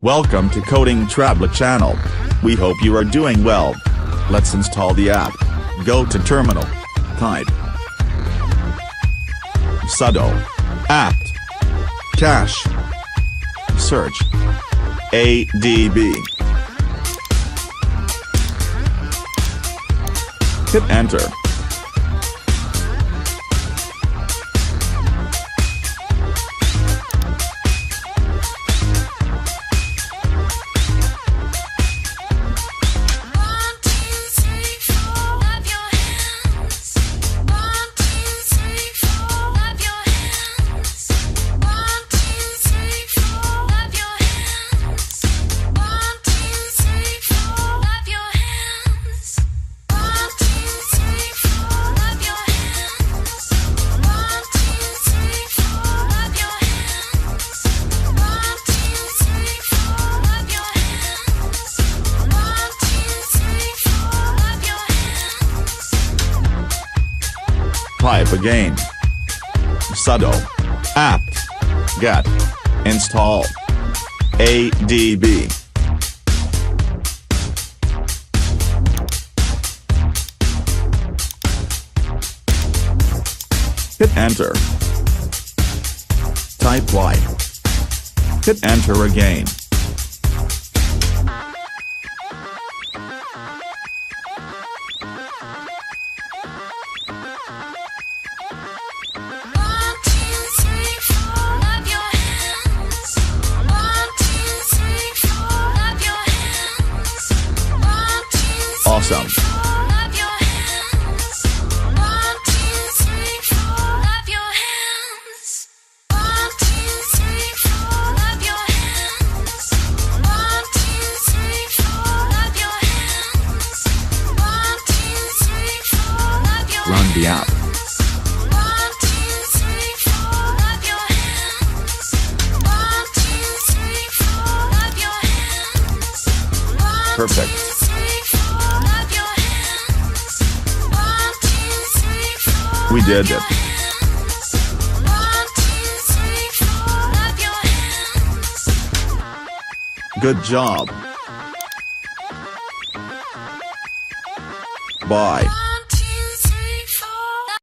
Welcome to Coding Tablet channel. We hope you are doing well. Let's install the app. Go to terminal. Type sudo apt cache. Search adb. Hit enter. Type again. Sudo apt get install adb. Hit enter. Type Y. Hit enter again. Awesome. Run the app. Perfect. We did it. Good job. Bye.